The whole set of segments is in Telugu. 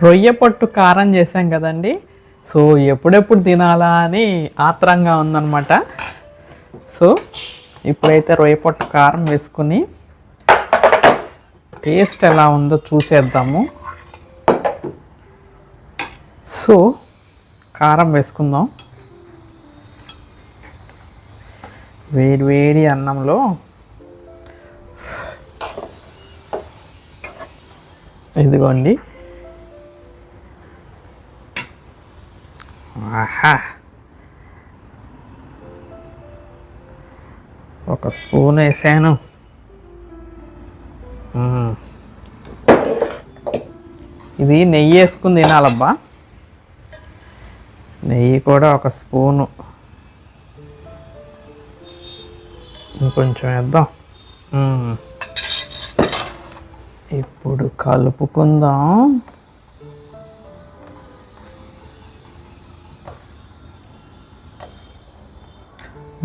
రొయ్య పొట్టు కారం చేసాం కదండి. సో ఎప్పుడెప్పుడు తినాలా అని ఆత్రంగా ఉందన్నమాట. సో ఇప్పుడైతే రొయ్య పొట్టు కారం వేసుకుని టేస్ట్ ఎలా ఉందో చూసేద్దాము. సో కారం వేసుకుందాం. వేడి వేడి అన్నంలో ఇదిగోండి. ఆహా, ఒక స్పూన్ వేసాను. ఇది నెయ్యి వేసుకుని తినాలబ్బా. నెయ్యి కూడా ఒక స్పూను, ఇంకొంచెం వేద్దాం. ఇప్పుడు కలుపుకుందాం.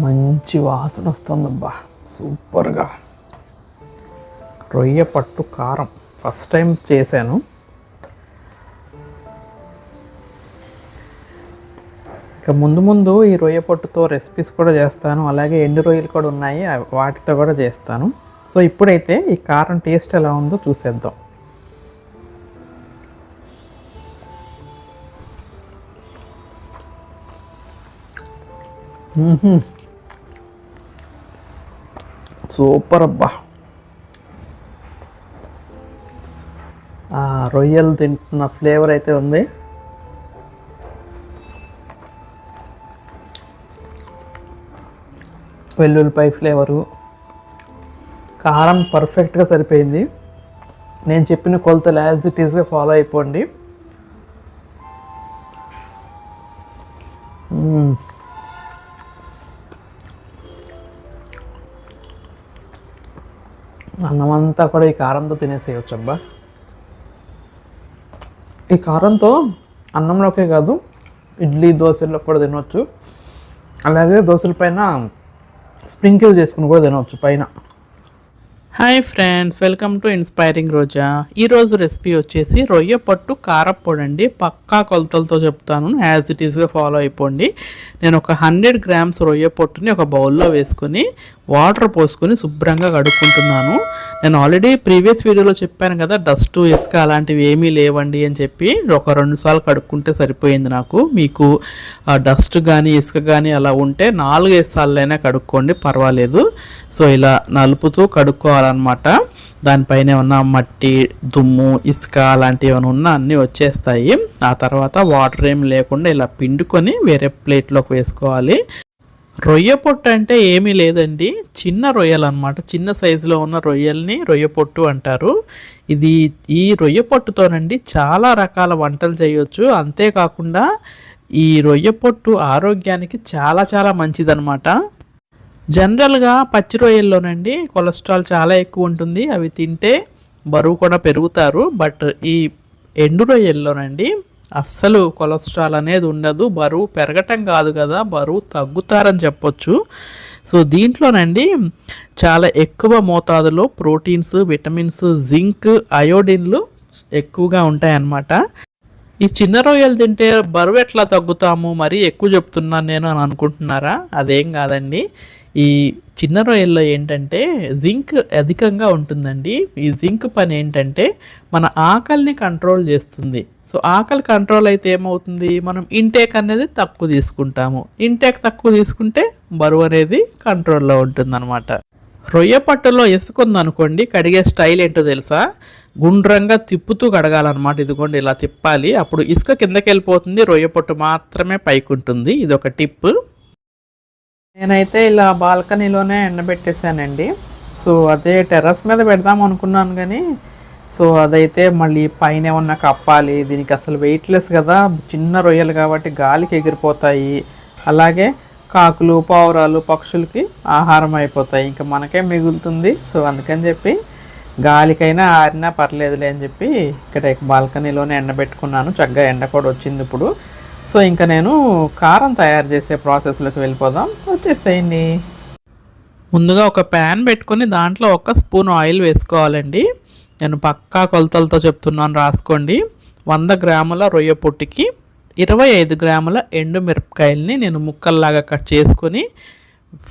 మంచి వాసన వస్తుందబ్బా, సూపర్గా. రొయ్య పట్టు కారం ఫస్ట్ టైం చేశాను. ఇక ముందు ముందు ఈ రొయ్య పొట్టుతో రెసిపీస్ కూడా చేస్తాను, అలాగే ఎండు రొయ్యలు కూడా ఉన్నాయి, వాటితో కూడా చేస్తాను. సో ఇప్పుడైతే ఈ కారం టేస్ట్ ఎలా ఉందో చూసేద్దాం. సూపర్ అబ్బా. రొయ్యలు తింటున్న ఫ్లేవర్ అయితే ఉంది. వెల్లుల్లిపాయ ఫ్లేవరు, కారం పర్ఫెక్ట్గా సరిపోయింది. నేను చెప్పిన కొలతలు యాజ్ ఇట్ ఈస్గా ఫాలో అయిపోండి. అన్నమంతా కూడా ఈ కారంతో తినేసేయచ్చు అబ్బా. ఈ కారంతో అన్నంలోకే కాదు, ఇడ్లీ దోశల్లో కూడా తినవచ్చు. అలాగే దోశల పైన స్ప్రింకిల్ చేసుకుని కూడా తినవచ్చు పైన. Hi friends, welcome to inspiring Roja. ఈరోజు రెసిపీ వచ్చేసి రొయ్య పట్టు కారప్పొడి అండి. పక్కా కొలతలతో చెప్తాను, యాజ్ ఇట్ ఈస్గా ఫాలో అయిపోండి. నేను ఒక 100 గ్రామ్స్ రొయ్య పొట్టుని ఒక బౌల్లో వేసుకొని వాటర్ పోసుకొని శుభ్రంగా కడుక్కుంటున్నాను. నేను ఆల్రెడీ ప్రీవియస్ వీడియోలో చెప్పాను కదా, డస్ట్ ఇసుక అలాంటివి ఏమీ లేవండి అని చెప్పి. ఒక 2 సార్లు కడుక్కుంటే సరిపోయింది నాకు. మీకు డస్ట్ కానీ ఇసుక కానీ అలా ఉంటే 4-5 సార్లైనా కడుక్కోండి, పర్వాలేదు. సో ఇలా నలుపుతూ కడుక్కోవాలన్నమాట. దానిపైన ఏమన్నా మట్టి, దుమ్ము, ఇసుక అలాంటివి ఏమైనా ఉన్నా అన్నీ వచ్చేస్తాయి. ఆ తర్వాత వాటర్ ఏమి లేకుండా ఇలా పిండుకొని వేరే ప్లేట్లోకి వేసుకోవాలి. రొయ్య పొట్టు అంటే ఏమీ లేదండి, చిన్న రొయ్యలు అనమాట. చిన్న సైజులో ఉన్న రొయ్యల్ని రొయ్య పొట్టు అంటారు. ఈ రొయ్య పొట్టుతోనండి చాలా రకాల వంటలు చేయొచ్చు. అంతేకాకుండా ఈ రొయ్య పొట్టు ఆరోగ్యానికి చాలా చాలా మంచిదన్నమాట. జనరల్గా పచ్చి రొయ్యల్లోనండి కొలెస్ట్రాల్ చాలా ఎక్కువ ఉంటుంది, అవి తింటే బరువు కూడా పెరుగుతారు. బట్ ఈ ఎండు రొయ్యల్లోనండి అస్సలు కొలెస్ట్రాల్ అనేది ఉండదు. బరువు పెరగటం కాదు కదా, బరువు తగ్గుతారని చెప్పొచ్చు. సో దీంట్లోనండి చాలా ఎక్కువ మోతాదులో ప్రోటీన్స్, విటమిన్స్, జింక్, అయోడిన్లు ఎక్కువగా ఉంటాయన్నమాట. ఈ చిన్న రొయ్యలు తింటే బరువు ఎట్లా తగ్గుతాము, మరీ ఎక్కువ చెప్తున్నాను నేను అని అనుకుంటున్నారా? అదేం కాదండి. ఈ చిన్న రొయ్యల్లో ఏంటంటే జింక్ అధికంగా ఉంటుందండి. ఈ జింక్ పని ఏంటంటే మన ఆకలిని కంట్రోల్ చేస్తుంది. సో ఆకలి కంట్రోల్ అయితే ఏమవుతుంది, మనం ఇంటేక్ అనేది తక్కువ తీసుకుంటాము. ఇంటేక్ తక్కువ తీసుకుంటే బరువు అనేది కంట్రోల్లో ఉంటుందన్నమాట. రొయ్య పట్టులో ఇసుకుందనుకోండి, కడిగే స్టైల్ ఏంటో తెలుసా? గుండ్రంగా తిప్పుతూ కడగాలన్నమాట. ఇదిగోండి ఇలా తిప్పాలి, అప్పుడు ఇసుక కిందకి వెళ్ళిపోతుంది, రొయ్య పొట్టు మాత్రమే పైకి ఉంటుంది. ఇది ఒక టిప్. నేనైతే ఇలా బాల్కనీలోనే ఎండబెట్టేశానండి. సో అదే టెర్రస్ మీద పెడదాం అనుకున్నాను కానీ, సో అదైతే మళ్ళీ పైన ఏమన్నా కప్పాలి. దీనికి అసలు వెయిట్లెస్ కదా, చిన్న రొయ్యలు కాబట్టి గాలికి ఎగిరిపోతాయి. అలాగే కాకులు, పావురాలు, పక్షులకి ఆహారం అయిపోతాయి, ఇంకా మనకే మిగులుతుంది. సో అందుకని చెప్పి గాలికైనా ఆరినా పర్లేదులే అని చెప్పి ఇక్కడ బాల్కనీలోనే ఎండబెట్టుకున్నాను. చక్కగా ఎండ కూడా వచ్చింది ఇప్పుడు. సో ఇంకా నేను కారం తయారు చేసే ప్రాసెస్లోకి వెళ్ళిపోదాం, వచ్చేసేయండి. ముందుగా ఒక ప్యాన్ పెట్టుకొని దాంట్లో 1 స్పూన్ ఆయిల్ వేసుకోవాలండి. నేను పక్కా కొలతలతో చెప్తున్నాను, రాసుకోండి. 100 గ్రాముల రొయ్య పొట్టుకి 25 గ్రాముల ఎండు మిరపకాయలని నేను ముక్కల్లాగా కట్ చేసుకొని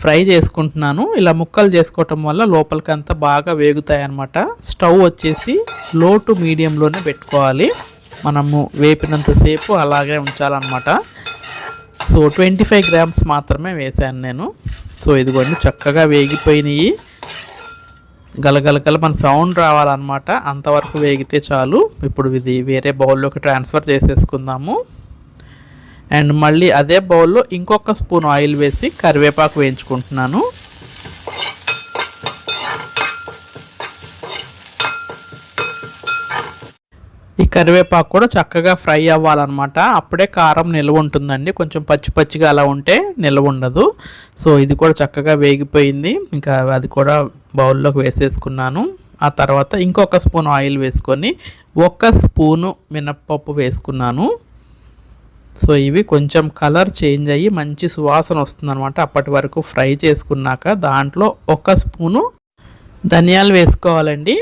ఫ్రై చేసుకుంటున్నాను. ఇలా ముక్కలు చేసుకోవటం వల్ల లోపలికి అంతా బాగా వేగుతాయి అన్నమాట. స్టవ్ వచ్చేసి లో టు మీడియంలోనే పెట్టుకోవాలి. మనము వేపినంతసేపు అలాగే ఉంచాలన్నమాట. సో 25 గ్రామ్స్ మాత్రమే వేసాను నేను. సో ఇదిగోండి చక్కగా వేగిపోయినాయి. గలగలగల మన సౌండ్ రావాలన్నమాట, అంతవరకు వేగితే చాలు. ఇప్పుడు ఇది వేరే బౌల్లోకి ట్రాన్స్ఫర్ చేసేసుకుందాము. అండ్ మళ్ళీ అదే బౌల్లో ఇంకొక స్పూన్ ఆయిల్ వేసి కరివేపాకు వేయించుకుంటున్నాను. ఈ కరివేపాకు కూడా చక్కగా ఫ్రై అవ్వాలన్నమాట. అప్పుడే కారం నిల్వ ఉంటుందండి. కొంచెం పచ్చి పచ్చిగా అలా ఉంటే నిల్వ ఉండదు. సో ఇది కూడా చక్కగా వేగిపోయింది. ఇంకా అది కూడా బౌల్లోకి వేసేసుకున్నాను. ఆ తర్వాత ఇంకొక స్పూన్ ఆయిల్ వేసుకొని 1 స్పూను మినప్పప్పు వేసుకున్నాను. సో ఇవి కొంచెం కలర్ చేంజ్ అయ్యి మంచి సువాసన వస్తుందన్నమాట. అప్పటి వరకు ఫ్రై చేసుకున్నాక దాంట్లో 1 స్పూను ధనియాలు వేసుకోవాలండి.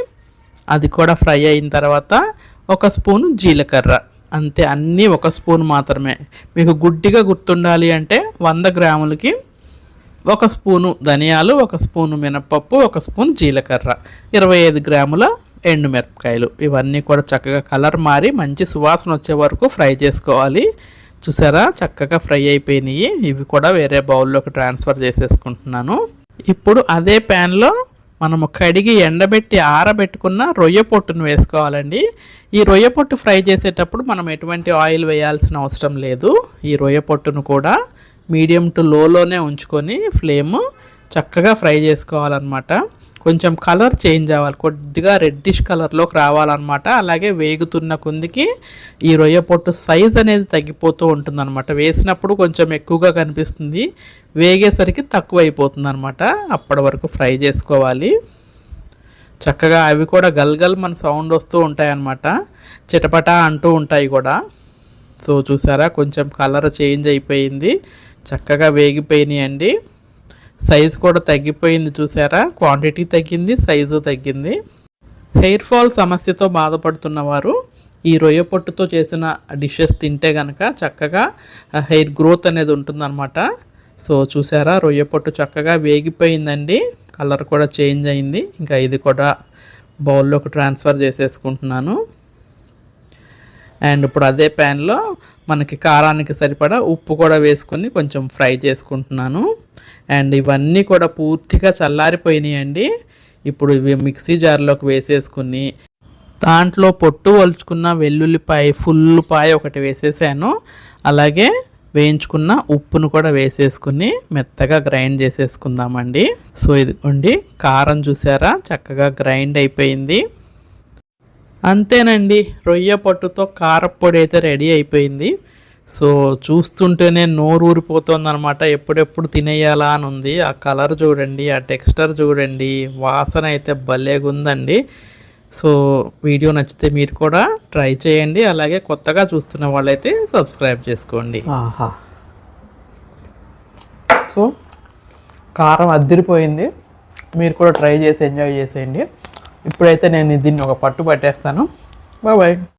అది కూడా ఫ్రై అయిన తర్వాత 1 స్పూను జీలకర్ర, అంతే. అన్నీ 1 స్పూన్ మాత్రమే. మీకు గుడ్డిగా గుర్తుండాలి అంటే 100 గ్రాములకి 1 స్పూను ధనియాలు, 1 స్పూను మినపప్పు, 1 స్పూన్ జీలకర్ర, 25 గ్రాముల ఎండుమిరపకాయలు. ఇవన్నీ కూడా చక్కగా కలర్ మారి మంచి సువాసన వచ్చే వరకు ఫ్రై చేసుకోవాలి. చూసారా చక్కగా ఫ్రై అయిపోయినాయి. ఇవి కూడా వేరే బౌల్లోకి ట్రాన్స్ఫర్ చేసేసుకుంటున్నాను. ఇప్పుడు అదే ప్యాన్లో మనము కడిగి ఎండబెట్టి ఆరబెట్టుకున్న రొయ్య పొట్టును వేసుకోవాలండి. ఈ రొయ్య పొట్టు ఫ్రై చేసేటప్పుడు మనం ఎటువంటి ఆయిల్ వేయాల్సిన అవసరం లేదు. ఈ రొయ్య పొట్టును కూడా మీడియం టు లోలోనే ఉంచుకొని ఫ్లేమ్ చక్కగా ఫ్రై చేసుకోవాలన్నమాట. కొంచెం కలర్ చేంజ్ అవ్వాలి, కొద్దిగా రెడ్డిష్ కలర్లోకి రావాలన్నమాట. అలాగే వేగుతున్న కొందికి ఈ రొయ్య పొట్టు సైజ్ అనేది తగ్గిపోతూ ఉంటుందన్నమాట. వేసినప్పుడు కొంచెం ఎక్కువగా కనిపిస్తుంది, వేగేసరికి తక్కువ అయిపోతుంది అనమాట. అప్పటి వరకు ఫ్రై చేసుకోవాలి చక్కగా. అవి కూడా గల్గల్ మన సౌండ్ వస్తూ ఉంటాయన్నమాట, చిటపటా అంటూ ఉంటాయి కూడా. సో చూసారా కొంచెం కలర్ చేంజ్ అయిపోయింది, చక్కగా వేగిపోయినాయండి. సైజు కూడా తగ్గిపోయింది చూసారా, క్వాంటిటీ తగ్గింది, సైజు తగ్గింది. హెయిర్ ఫాల్ సమస్యతో బాధపడుతున్నవారు ఈ రొయ్య పొట్టుతో చేసిన డిషెస్ తింటే కనుక చక్కగా హెయిర్ గ్రోత్ అనేది ఉంటుందన్నమాట. సో చూసారా రొయ్య పొట్టు చక్కగా వేగిపోయిందండి, కలర్ కూడా చేంజ్ అయింది. ఇంకా ఇది కూడా బౌల్లోకి ట్రాన్స్ఫర్ చేసేసుకుంటున్నాను. అండ్ ఇప్పుడు అదే ప్యాన్లో మనకి కారానికి సరిపడా ఉప్పు కూడా వేసుకొని కొంచెం ఫ్రై చేసుకుంటున్నాను. అండ్ ఇవన్నీ కూడా పూర్తిగా చల్లారిపోయినాయండి. ఇప్పుడు ఇవి మిక్సీ జార్లోకి వేసేసుకుని దాంట్లో పొట్టు వలుచుకున్న వెల్లుల్లిపాయ ఫుల్పాయ ఒకటి వేసేసాను. అలాగే వేయించుకున్న ఉప్పును కూడా వేసేసుకుని మెత్తగా గ్రైండ్ చేసేసుకుందామండి. సో ఇదిగోండి కారం చూసారా చక్కగా గ్రైండ్ అయిపోయింది. అంతేనండి, రొయ్య పొట్టుతో కారప్పొడి అయితే రెడీ అయిపోయింది. సో చూస్తుంటేనే నోరు ఊరిపోతుంది అనమాట, ఎప్పుడెప్పుడు తినేయాలా అని ఉంది. ఆ కలర్ చూడండి, ఆ టెక్స్చర్ చూడండి, వాసన అయితే భలేగుందండి. సో వీడియో నచ్చితే మీరు కూడా ట్రై చేయండి. అలాగే కొత్తగా చూస్తున్న వాళ్ళైతే సబ్స్క్రైబ్ చేసుకోండి. సో కారం అద్దిరిపోయింది, మీరు కూడా ట్రై చేసి ఎంజాయ్ చేసేయండి. ఇప్పుడైతే నేను దీన్ని ఒక పట్టు పట్టేస్తాను. బాయ్.